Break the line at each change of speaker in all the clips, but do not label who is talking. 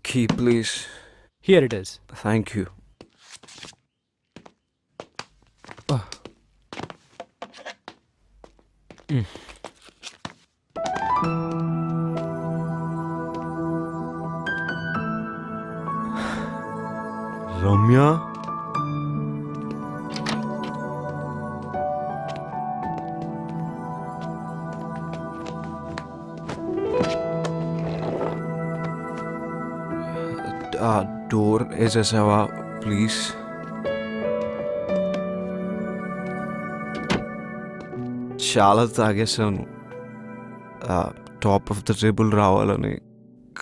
key, please.
Here it is.
Thank you. Ramya, door వేసేసావా please? చాలా తాగేసాను. టాప్ ఆఫ్ ద టేబుల్ రావాలని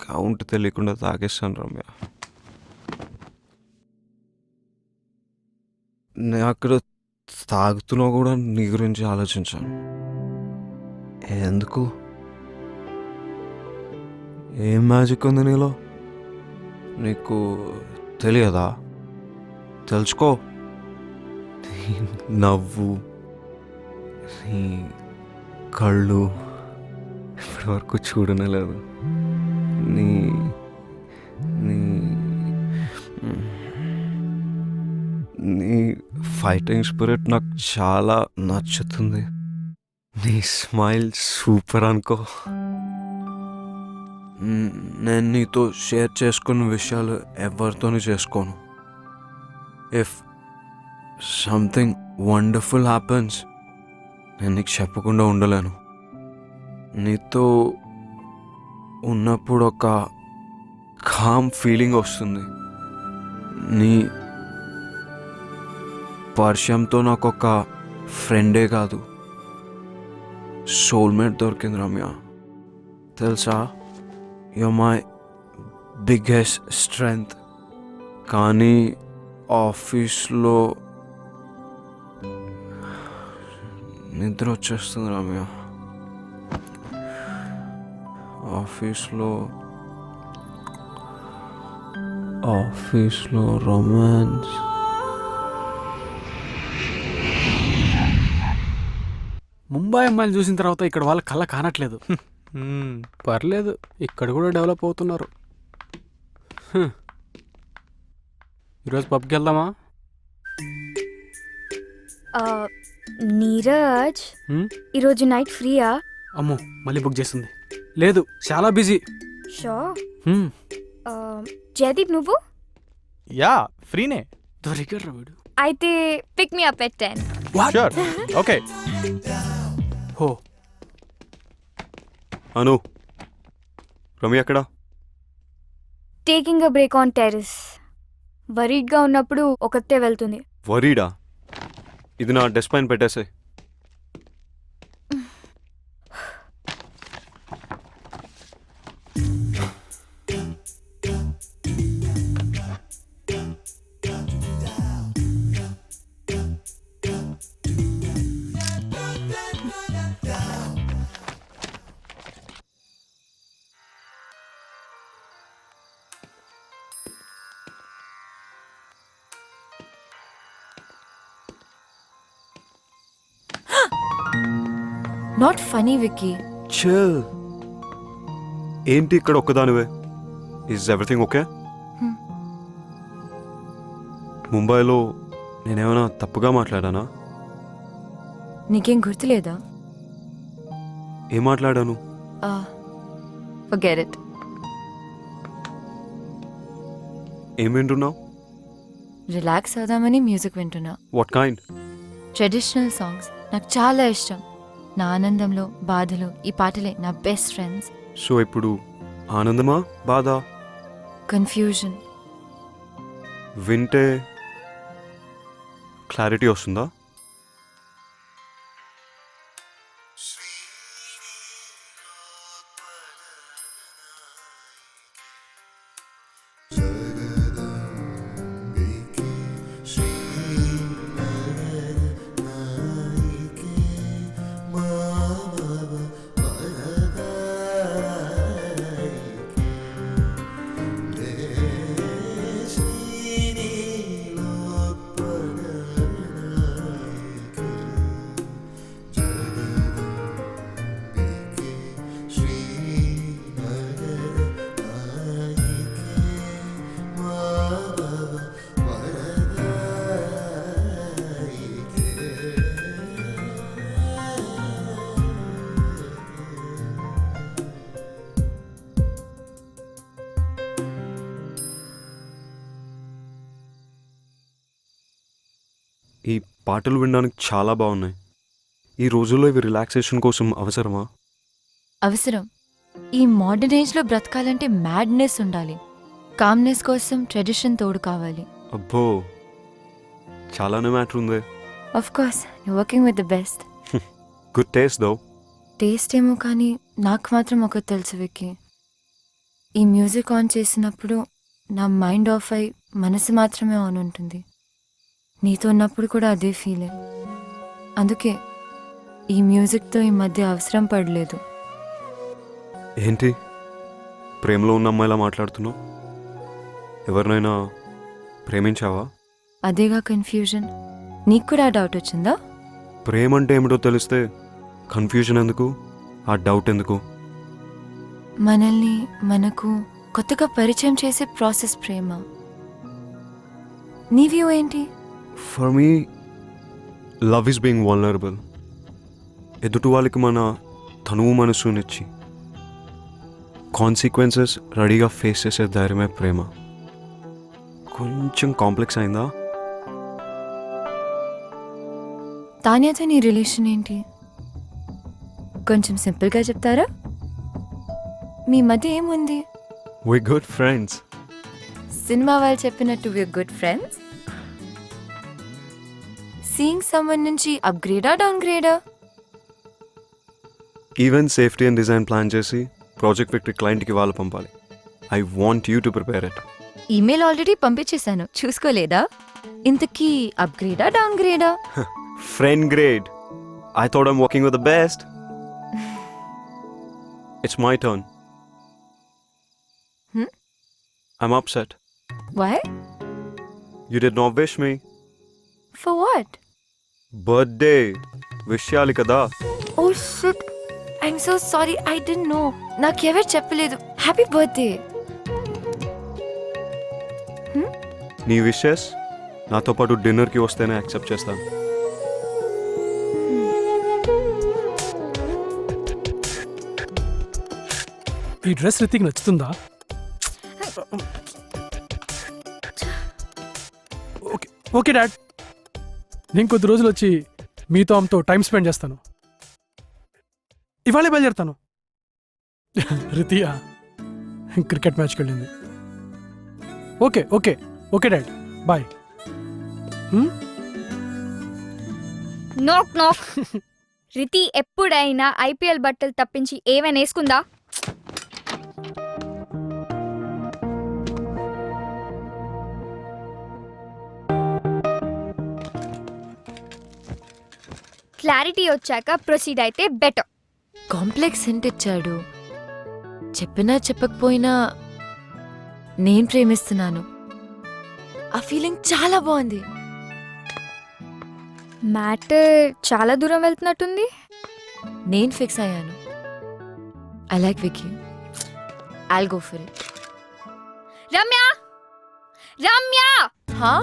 count తెలియకుండా తాగేసాను రమ్య. నేను అక్కడ తాగుతున్నా కూడా నీ గురించి ఆలోచించాను. ఎందుకు? ఏం మ్యాజిక్ ఉంది నీలో? నీకు తెలియదా? తెలుసుకో. నీ నవ్వు, నీ కళ్ళు ఇప్పటివరకు చూడనే లేదు. నీ నీ నీ ఫైటింగ్ స్పిరిట్ నాకు చాలా నచ్చుతుంది. నీ స్మైల్ సూపర్ అనుకో. నేను నీతో షేర్ చేసుకున్న విషయాలు ఎవరితోనూ చేసుకోను. ఇఫ్ సంథింగ్ వండర్ఫుల్ హ్యాపెన్స్ నేను నీకు చెప్పకుండా ఉండలేను. నీతో ఉన్నప్పుడు ఒక కామ్ ఫీలింగ్ వస్తుంది. నీ పరిచయంతో నాకు ఒక ఫ్రెండే కాదు, సోల్మేట్ దొరికింది రమ్య. తెలుసా, యు మై బిగ్గెస్ట్ స్ట్రెంగ్త్. కానీ ఆఫీస్లో నిద్ర వచ్చేస్తుంది రమ్య. ఆఫీస్లో రొమాన్స్.
ముంబై అమ్మాయిలు చూసిన తర్వాత ఇక్కడ వాళ్ళ కళ్ళ కానట్లేదు. పర్లేదు, ఇక్కడ కూడా డెవలప్ అవుతున్నారు. ఈరోజు పబ్కి వెళ్దామా?
నీరజ్, ఈరోజు నైట్ ఫ్రీయా?
అమ్మో, మళ్ళీ బుక్ చేస్తుంది. లేదు, చాలా బిజీ.
షో. జయదీప్, నువ్వు?
యా, ఫ్రీనే.
దొరికారు వీడు.
అయితే pick me up at 10.
Sure, okay.
హో,
అను, రమ్య ఎక్కడా?
Taking a break on terrace. వరీడ్గా ఉన్నప్పుడు ఒకతే వెళ్తుంది.
వరీడా? ఇది నా డెస్క్ పైన పెట్టేసే.
Not funny Vicky.
చిల్. ఏంటి ఇక్కడ ఒక్కదానివే? Is everything okay? ముంబైలో నేనేమైనా తప్పుగా మాట్లాడానా?
నీకేం గుర్తులేదా?
ఏం మాట్లాడాను?
Forget it.
ఏం వింటున్నావు?
రిలాక్స్ అవుదామని మ్యూజిక్ వింటున్నా.
What kind?
ట్రెడిషనల్ సాంగ్స్ నాకు చాలా ఇష్టం. నా ఆనందంలో, బాధలో ఈ పాటలే నా బెస్ట్ ఫ్రెండ్స్.
సో ఇప్పుడు ఆనందమా, బాధ?
కన్ఫ్యూజన్.
వింటే క్లారిటీ వస్తుందా? పాటలు వినడానికి చాలా బాగున్నాయి. ఈ రోజుల్లో ఇవి రిలాక్సేషన్ కోసం అవసరమా?
అవసరం. ఈ మోడర్న్ ఏజ్లో బ్రతకాలంటే మ్యాడ్నెస్ ఉండాలి. కామ్నెస్ కోసం ట్రెడిషన్ తోడు కావాలి.
అబ్బో, చాలానే మ్యాటర్ ఉంది.
Of course you working with the best.
Good taste though.
Taste ఏమో కానీ నాకు మాత్రం ఒకటి తెలుసు విక్కీ. ఈ మ్యూజిక్ ఆన్ చేసినప్పుడు నా మైండ్ ఆఫ్ అయి మనసు మాత్రమే ఆన్ ఉంటుంది. నీతో ఉన్నప్పుడు కూడా అదే ఫీలే. అందుకే ఈ మ్యూజిక్తో ఈ మధ్య అవసరం పడలేదు.
ఏంటి ప్రేమలో ఉన్న అమ్మాయిలా మాట్లాడుతున్నావు? ఎవరినైనా ప్రేమించావా?
అదేగా కన్ఫ్యూజన్. నీకు కూడా ఆ డౌట్ వచ్చిందా?
ప్రేమ అంటే ఏమిటో తెలిస్తే కన్ఫ్యూజన్ ఎందుకు, ఆ డౌట్ ఎందుకు?
మనల్ని మనకు కొత్తగా పరిచయం చేసే ప్రాసెస్ ప్రేమ. నీ వ్యూ ఏంటి?
For me love is being vulnerable. ఎదుటి వాళ్ళకి మన తనువు మనసునిచ్చి కాన్సిక్వెన్సెస్ రెడీగా ఫేస్ చేసే ధైర్యమే ప్రేమ. కొంచెం కాంప్లెక్స్ అయిందా?
తాన్యాతో నీ రిలేషన్ ఏంటి? కొంచెం సింపుల్గా చెప్తారా? మీ మధ్య ఏముంది?
వి గుడ్ ఫ్రెండ్స్.
సినిమా వాళ్ళు చెప్పినట్టు వి గుడ్ ఫ్రెండ్స్. సీయింగ్ సమ్మన్ నుంచి అప్గ్రేడా డౌన్ గ్రేడా?
Event safety and design plan చేసి ప్రాజెక్ట్ విక్టరీ క్లయింట్కి వాళ్ళు పంపాలి. I want you to prepare it.
Email already పంపించేశాను, చూసుకోలేదా? ఇంతకీ అప్గ్రేడా డౌన్ గ్రేడా?
Friend grade. I thought I'm working with the best. It's my turn. I'm upset.
Why?
You did not wish me.
For what?
Birthday. Wish cheyali kada.
Oh shit. I'm so sorry. I didn't know. నాకెవరు చెప్పలేదు. Happy birthday.
నీ wishes నాతో పాటు డిన్నర్కి వస్తేనే accept చేస్తాను.
ఈ dress Hrithik నచ్చుతుందా? ఓకే ఓకే డాడ్, నేను కొద్ది రోజులు వచ్చి మీతో ఆమెతో టైం స్పెండ్ చేస్తాను. ఇవాళే బయలుదేరుతాను. రితియా క్రికెట్ మ్యాచ్కి వెళ్ళింది. Okay okay okay dad, bye.
Knock knock. Riti ఎప్పుడైనా ఐపీఎల్ బట్టలు తప్పించి ఏమైనా వేసుకుందా? క్లారిటీ వచ్చాక ప్రొసీడ్ అయితే బెటర్.
కాంప్లెక్స్ హింట్ ఇచ్చాడు. చెప్పినా చెప్పకపోయినా నేను ప్రేమిస్తున్నాను. ఆ ఫీలింగ్ చాలా బాగుంది.
మ్యాటర్ చాలా దూరం వెళ్తున్నట్టుంది.
నేను ఫిక్స్ అయ్యాను. I like Vicky. I'll go for it.
Ramya Ramya
హా,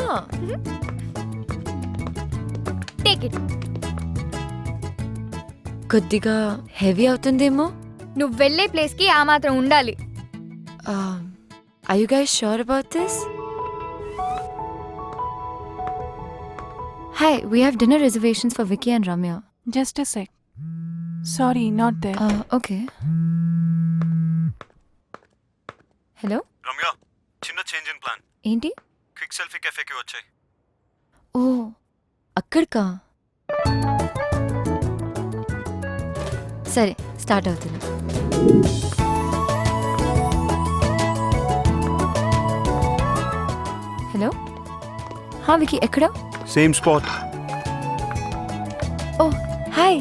టేక్ ఇట్.
కొద్దిగా హెవీ అవుతుందేమో.
నువ్వు వెళ్ళే ప్లేస్కి ఆ మాత్రం ఉండాలి.
Are you guys sure about this? Hi, we have dinner reservations for Vicky and Ramya.
Just a sec. Sorry, not there.
Okay. Hello?
Ramya, చిన్న చేంజ్ ఇన్ ప్లాన్.
ఏంటి?
క్విక్ సెల్ఫీ కెఫేకి వచ్చాయి.
ఓ, అక్కడికా? సరే, స్టార్ట్ అవుతుంది. హలో, హా వికీ, ఎక్కడ?
Same spot.
Oh hi.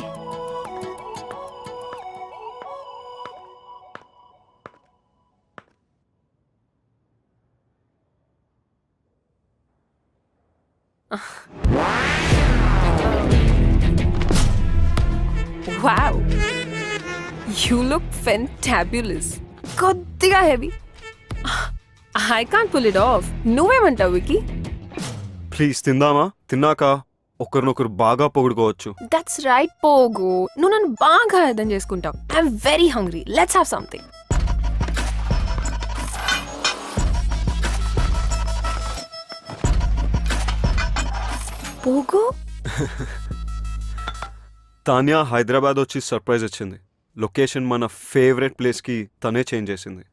Wow. You look fantabulous. కొద్దిగా heavy. I can't pull it off. నువ్వేమంటావు wiki?
Please తిందామా? తిన్నాక ఒకరినొకరు బాగా పొగుడుకోవచ్చు.
That's right, పోగు. నువ్వు నన్ను బాగా అర్థం చేసుకుంటావు. I'm very hungry. Let's have something.
పోగు,
తాన్యా హైదరాబాద్ వచ్చి సర్ప్రైజ్ ఇచ్చింది. లొకేషన్ మన ఫేవరెట్ ప్లేస్కి తనే చేంజ్ చేసింది.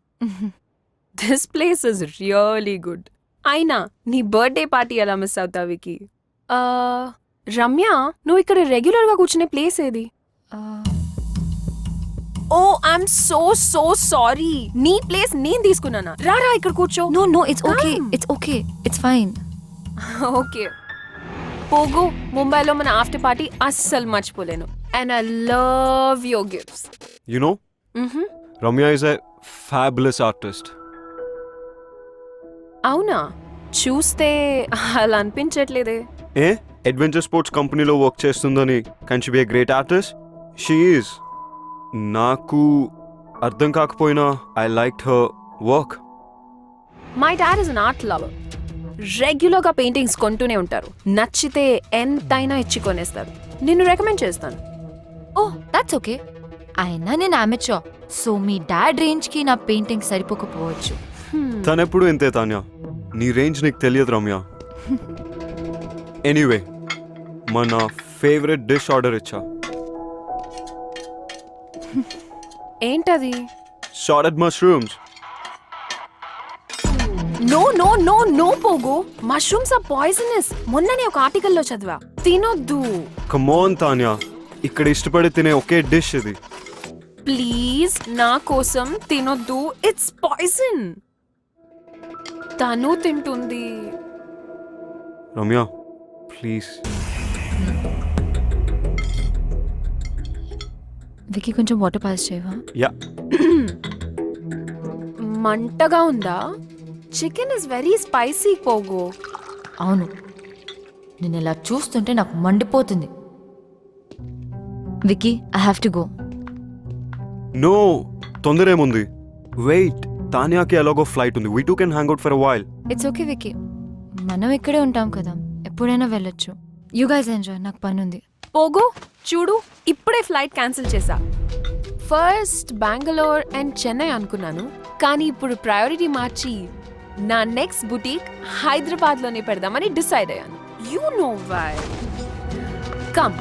This place is really good. అయినా నీ బర్త్డే పార్టీ ఎలా మిస్ అవుతావు వికీ? రమ్య, నువ్వు ఇక్కడ రెగ్యులర్గా కూర్చునే ప్లేస్ ఏది? Oh I'm so sorry. నీ ప్లేస్ నేను తీసుకున్నానా? రారా ఇక్కడ కూర్చో.
No it's okay,
Come.
It's okay, it's fine.
Okay పోగు, ముంబైలో మన ఆఫ్టర్ పార్టీ అస్సలు మర్చిపోలేను. And I love your gifts.
You know Ramya is a fabulous artist.
అవునా? చూస్తే అలా అనిపించట్లేదే.
ఏ అడ్వెంచర్ స్పోర్ట్స్ కంపెనీలో వర్క్ చేస్తుందని can she be a great artist? She is. నాకు అర్థం కాకపోయినా I like her work.
My dad is an art lover. రెగ్యులర్గా పెయింటింగ్స్ కొంటూనే ఉంటారు. నచ్చితే ఎంతైనా ఇచ్చి కొనేస్తారు. నిన్ను రికమెండ్ చేస్తాను.
Oh that's okay. అయినా నేను అమెచ్యూర్, సో మీ డాడ్ రేంజ్కి నా పెయింటింగ్ సరిపోకపోవచ్చు.
తనెప్పుడు ఇంతే తాన్యా, నీ రేంజ్ నీకు తెలియదు రమ్య. ఎనీవే, మన ఫేవరెట్ డిష్ ఆర్డర్ ఇచ్చా.
ఏంటది?
Sauteed mushrooms.
No no no no పోగు, మష్రూమ్స్ ఆర్ పాయిజనస్. మొన్ననే ఒక ఆర్టికల్లో చదివా. తినొద్దు.
కమోన్ తాన్యా, ఇక్కడ ఇష్టపడి తినే ఒకే డిష్ ఇది.
ప్లీజ్ నా కోసం తినొద్దు. It's poison. తను తింటుంది.
రమ్య ప్లీజ్.
వికీ కొంచెం వాటర్ పాస్ చేయవా?
యా.
మంటగా ఉందా? చికెన్ ఇస్ వెరీ స్పైసీ పోగు.
అవును, నేను ఇలా చూస్తుంటే నాకు మండిపోతుంది. Vicky, I have to go.
No, తొందర ఏముంది? వెయిట్, తాన్యాకి ఎలాగో ఫ్లైట్ ఉంది. We too can hang out for a while.
It's okay Vicky, మనం ఇక్కడే ఉంటాం కదా, ఎప్పుడైనా వెళ్ళొచ్చు. యూ గైస్ ఎంజాయ్, నాకు పని ఉంది.
పోగు చూడు, ఇప్పుడే ఫ్లైట్ క్యాన్సిల్ చేశా. ఫస్ట్ బెంగళూరు అండ్ చెన్నై అనుకున్నాను, కానీ ఇప్పుడు ప్రయారిటీ మార్చి నా నెక్స్ట్ బుటీక్ హైదరాబాద్లోనే పెడదామని డిసైడ్ అయ్యాను. You know why. కమ్,